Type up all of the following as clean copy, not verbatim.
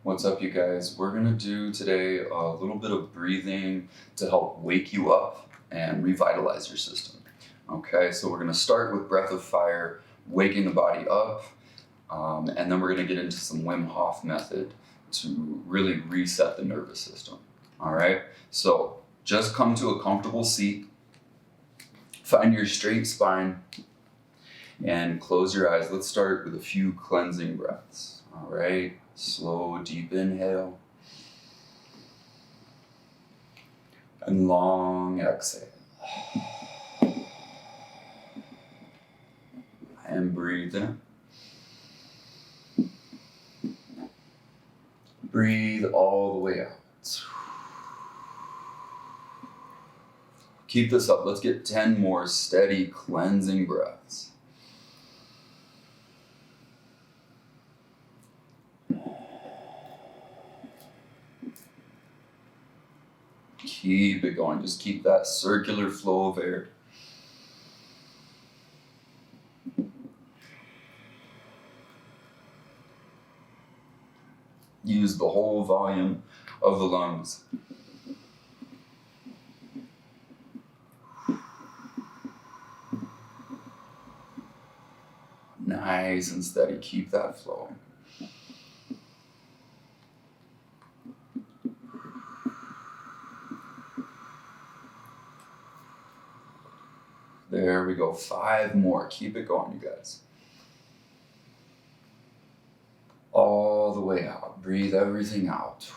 What's up, you guys? We're gonna do today a little bit of breathing to help wake you up and revitalize your system. Okay, so we're gonna start with breath of fire, waking the body up, and then we're gonna get into some Wim Hof Method to really reset the nervous system. All right, so just come to a comfortable seat, find your straight spine, and close your eyes. Let's start with a few cleansing breaths. All right, slow, deep inhale. And long exhale. And breathe in. Breathe all the way out. Keep this up. Let's get 10 more steady cleansing breaths. Keep it going. Just keep that circular flow of air. Use the whole volume of the lungs. Nice and steady. Keep that flowing. There we go. 5 more. Keep it going, you guys. All the way out. Breathe everything out.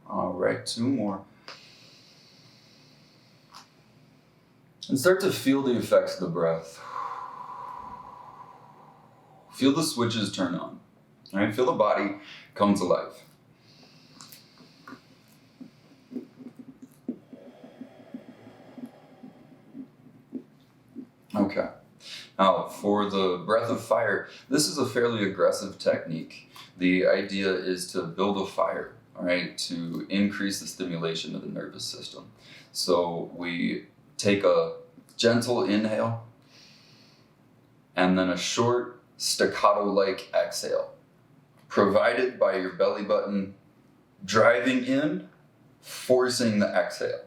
All right, 2 more. And start to feel the effects of the breath. Feel the switches turn on. All right, feel the body come to life. Okay. Now, for the breath of fire, this is a fairly aggressive technique. The idea is to build a fire, all right, to increase the stimulation of the nervous system. So we take a gentle inhale and then a short staccato-like exhale, provided by your belly button driving in, forcing the exhale.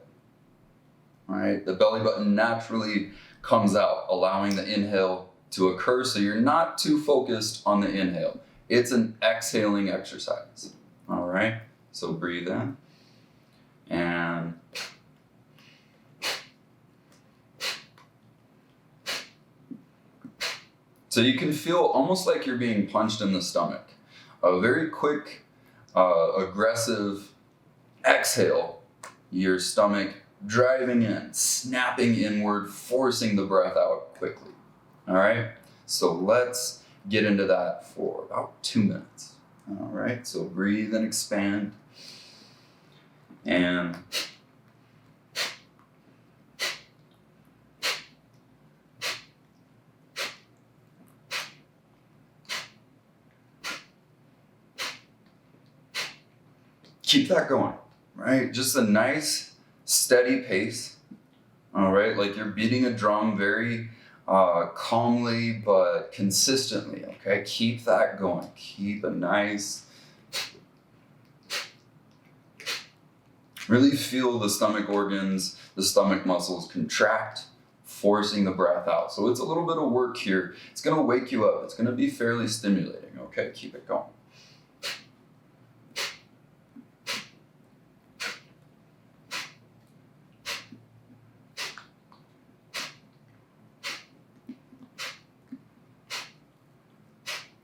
All right, the belly button naturally comes out, allowing the inhale to occur, so you're not too focused on the inhale. It's an exhaling exercise. All right, so breathe in and so you can feel almost like you're being punched in the stomach. A very quick, aggressive exhale, your stomach driving in, snapping inward, forcing the breath out quickly. All right, so let's get into that for about 2 minutes. All right, so breathe and expand. And keep that going, right? Just a nice, steady pace, all right? Like you're beating a drum very calmly but consistently, okay? Keep that going. Keep a nice... Really feel the stomach organs, the stomach muscles contract, forcing the breath out. So it's a little bit of work here. It's gonna wake you up. It's gonna be fairly stimulating, okay? Keep it going.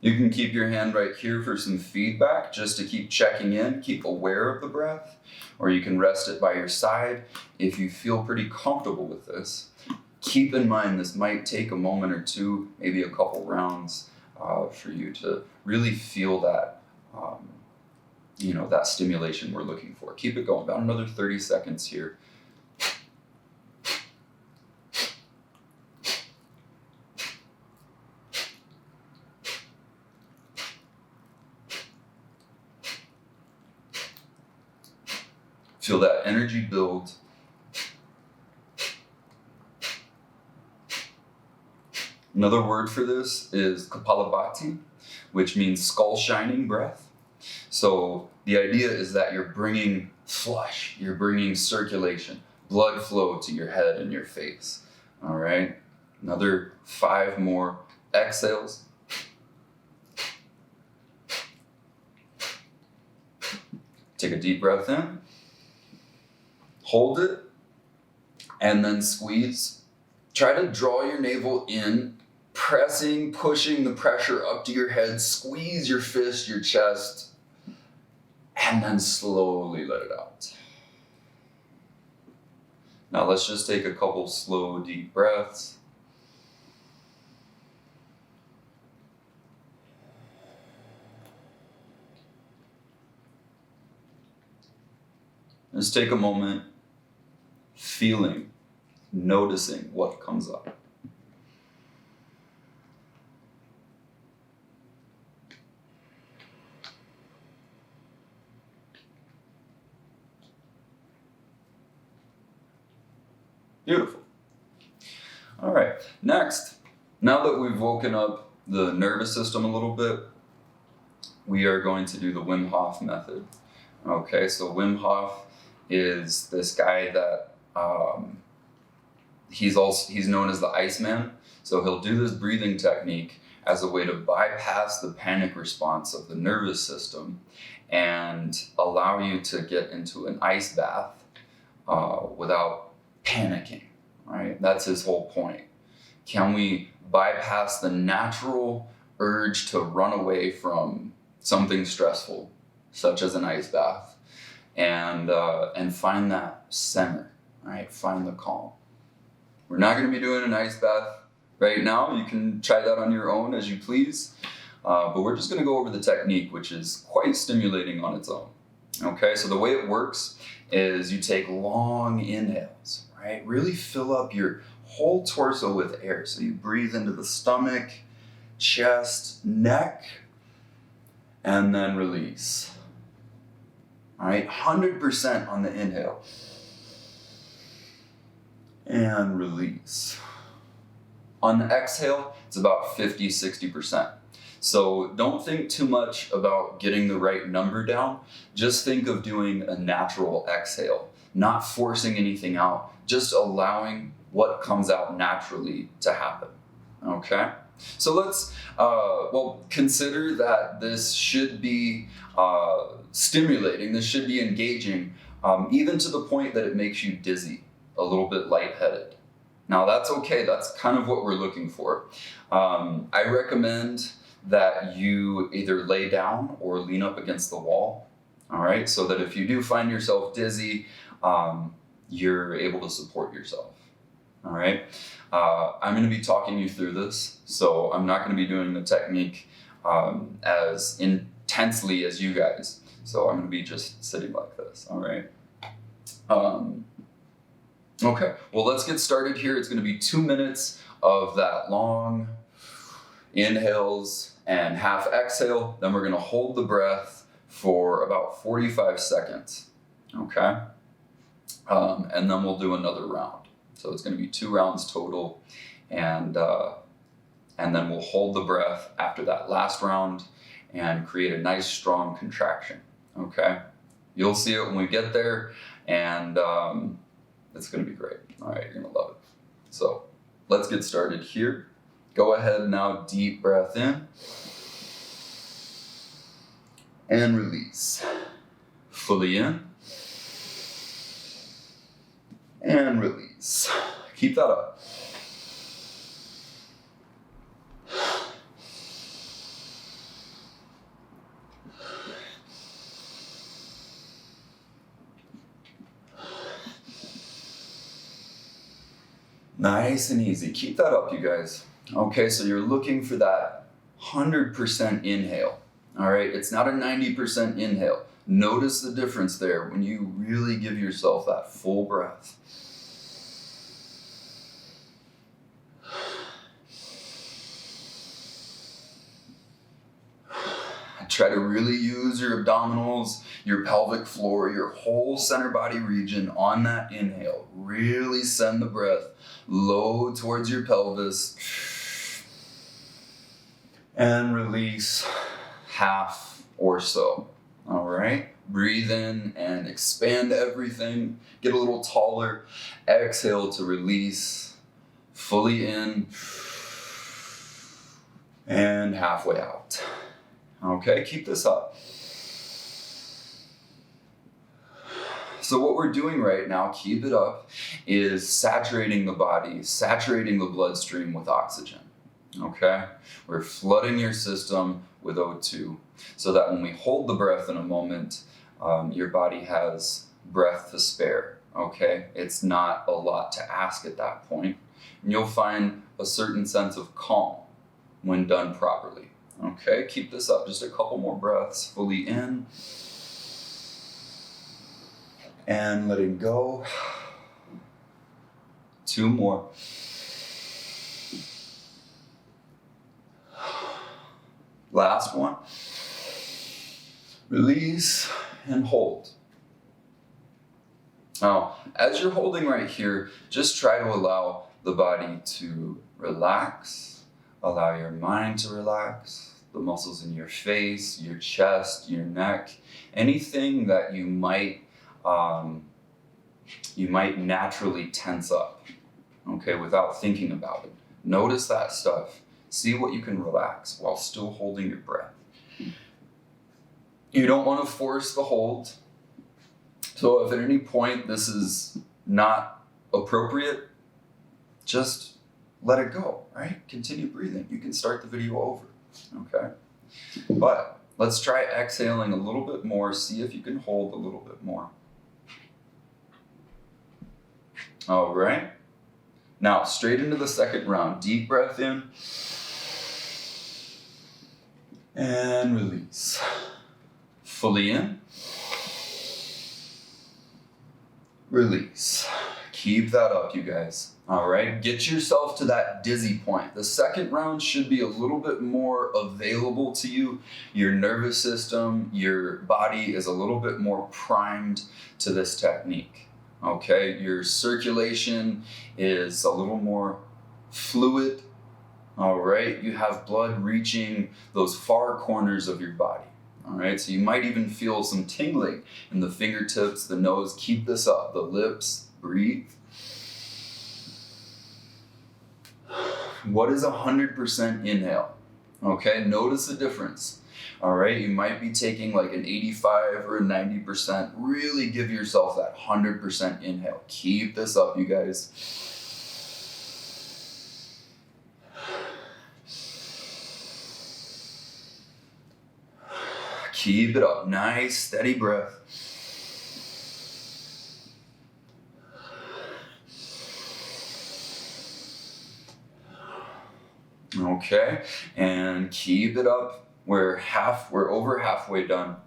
You can keep your hand right here for some feedback, just to keep checking in, keep aware of the breath, or you can rest it by your side if you feel pretty comfortable with this. Keep in mind this might take a moment or two, maybe a couple rounds, for you to really feel that, that stimulation we're looking for. Keep it going, about another 30 seconds here. Feel that energy build. Another word for this is Kapalabhati, which means skull shining breath. So the idea is that you're bringing flush, you're bringing circulation, blood flow to your head and your face. All right, another 5 more exhales. Take a deep breath in, hold it, and then squeeze. Try to draw your navel in, pressing, pushing the pressure up to your head. Squeeze your fist, your chest, and then slowly let it out. Now let's just take a couple slow, deep breaths. Just take a moment, feeling, noticing what comes up. Beautiful. All right, next, now that we've woken up the nervous system a little bit, we are going to do the Wim Hof Method. Okay, so Wim Hof is this guy that he's known as the Iceman. So he'll do this breathing technique as a way to bypass the panic response of the nervous system and allow you to get into an ice bath without panicking, right? That's his whole point. Can we bypass the natural urge to run away from something stressful, such as an ice bath, and find that center, right? Find the calm. We're not going to be doing an ice bath right now. You can try that on your own as you please, but we're just going to go over the technique, which is quite stimulating on its own. Okay, so the way it works is you take long inhales, right? Really fill up your whole torso with air. So you breathe into the stomach, chest, neck, and then release. All right, 100% on the inhale. And release. On the exhale, it's about 50-60%. So don't think too much about getting the right number down. Just think of doing a natural exhale, not forcing anything out, just allowing what comes out naturally to happen. Okay? So let's, consider that this should be stimulating, this should be engaging, even to the point that it makes you dizzy, a little bit lightheaded. Now that's okay, that's kind of what we're looking for. I recommend that you either lay down or lean up against the wall, all right? So that if you do find yourself dizzy, you're able to support yourself, all right? I'm going to be talking you through this, so I'm not going to be doing the technique as intensely as you guys. So I'm going to be just sitting like this, all right? Okay, well, let's get started here. It's going to be 2 minutes of that long inhales and half exhale. Then we're going to hold the breath for about 45 seconds, okay? And then we'll do another round. So it's going to be 2 rounds total, and then we'll hold the breath after that last round and create a nice strong contraction, okay? You'll see it when we get there, and it's going to be great. All right, you're going to love it. So let's get started here. Go ahead now, deep breath in and release. Fully in and release. Keep that up. Nice and easy. Keep that up, you guys. Okay, so you're looking for that 100% inhale. All right, it's not a 90% inhale. Notice the difference there when you really give yourself that full breath. Try to really use your abdominals, your pelvic floor, your whole center body region on that inhale. Really send the breath low towards your pelvis. And release half or so. All right. Breathe in and expand everything. Get a little taller. Exhale to release. Fully in. And halfway out. Okay, keep this up. So what we're doing right now, keep it up, is saturating the body, saturating the bloodstream with oxygen. Okay? We're flooding your system with O2 so that when we hold the breath in a moment, your body has breath to spare. Okay? It's not a lot to ask at that point. And you'll find a certain sense of calm when done properly. Okay? Keep this up. Just a couple more breaths. Fully in. And letting go. 2 more. Last one. Release and hold. Now, as you're holding right here, just try to allow the body to relax. Allow your mind to relax. The muscles in your face, your chest, your neck, anything that you might naturally tense up, okay, without thinking about it. Notice that stuff. See what you can relax while still holding your breath. You don't want to force the hold. So if at any point this is not appropriate, just let it go, right? Continue breathing. You can start the video over, okay? But let's try exhaling a little bit more. See if you can hold a little bit more. All right. Now, straight into the second round. Deep breath in. And release. Fully in. Release. Keep that up, you guys. All right. Get yourself to that dizzy point. The second round should be a little bit more available to you. Your nervous system, your body is a little bit more primed to this technique. Okay, your circulation is a little more fluid. All right, you have blood reaching those far corners of your body. All right, so you might even feel some tingling in the fingertips, the nose. Keep this up. The lips, breathe. What is 100% inhale? Okay, notice the difference. All right, you might be taking like an 85 or a 90%. Really give yourself that 100% inhale. Keep this up, you guys. Keep it up. Nice, steady breath. Okay, and keep it up. We're over halfway done.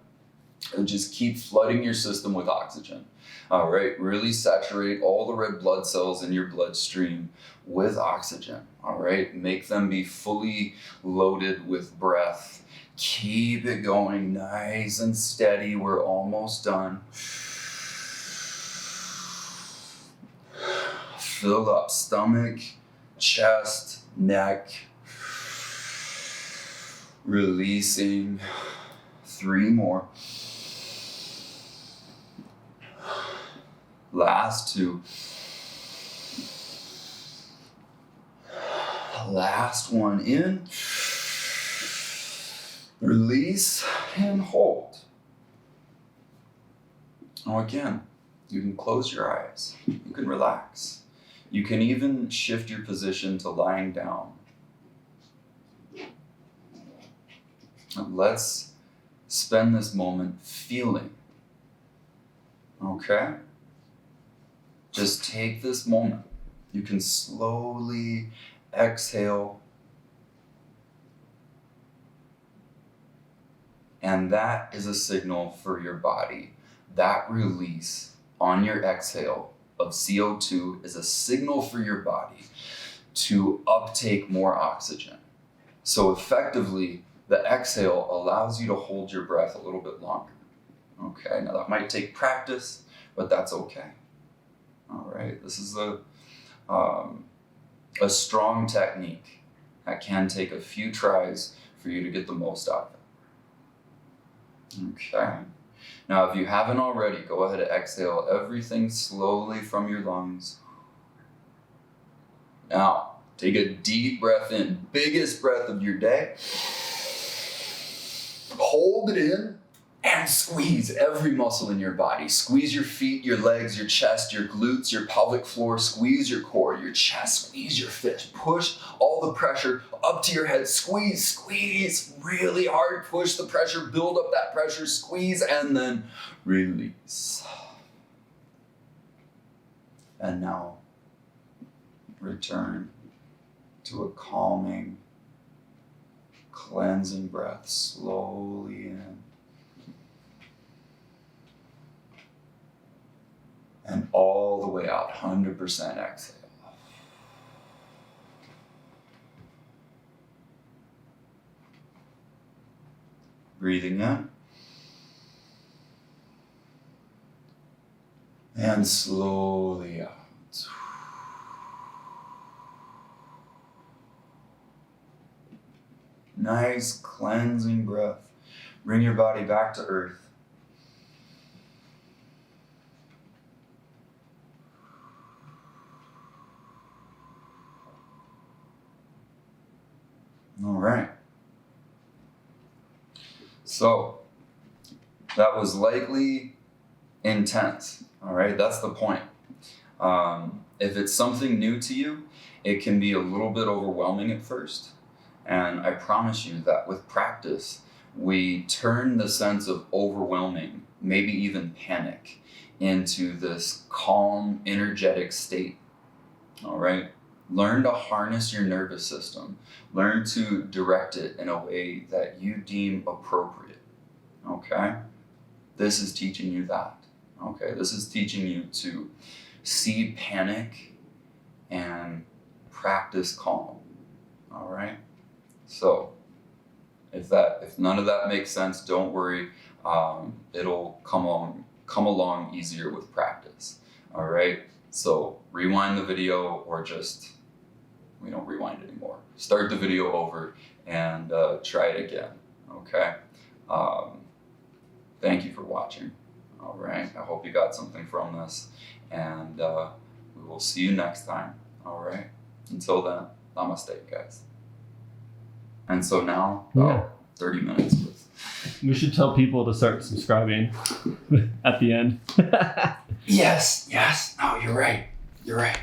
And just keep flooding your system with oxygen. All right, really saturate all the red blood cells in your bloodstream with oxygen. All right, make them be fully loaded with breath. Keep it going nice and steady. We're almost done. Fill up stomach, chest, neck. Releasing. 3 more. Last 2. Last one in. Release and hold. Now again, you can close your eyes. You can relax. You can even shift your position to lying down. And let's spend this moment feeling. Okay? Just take this moment. You can slowly exhale. And that is a signal for your body. That release on your exhale of CO2 is a signal for your body to uptake more oxygen. So effectively, The exhale allows you to hold your breath a little bit longer. Okay, now that might take practice, but that's okay. All right, this is a strong technique that can take a few tries for you to get the most out of it. Okay, now if you haven't already, go ahead and exhale everything slowly from your lungs. Now, take a deep breath in, biggest breath of your day. Hold it in and squeeze every muscle in your body. Squeeze your feet, your legs, your chest, your glutes, your pelvic floor. Squeeze your core, your chest, squeeze your fist. Push all the pressure up to your head. Squeeze, squeeze really hard. Push the pressure, build up that pressure, squeeze, and then release. And now return to a calming, cleansing breath slowly in. And all the way out, 100% exhale. Breathing in. And slowly out. Nice cleansing breath. Bring your body back to earth. All right. So that was likely intense. All right, that's the point. If it's something new to you, it can be a little bit overwhelming at first. And I promise you that with practice, we turn the sense of overwhelming, maybe even panic, into this calm, energetic state. All right? Learn to harness your nervous system. Learn to direct it in a way that you deem appropriate. Okay? This is teaching you that. Okay? This is teaching you to see panic and practice calm. All right? So, if none of that makes sense, don't worry. It'll come along easier with practice. All right? So, rewind the video, or just, we don't rewind anymore. Start the video over and try it again. Okay? Thank you for watching. All right? I hope you got something from this, and we will see you next time. All right? Until then, namaste, guys. And so now, 30 minutes. We should tell people to start subscribing at the end. Yes. No, you're right.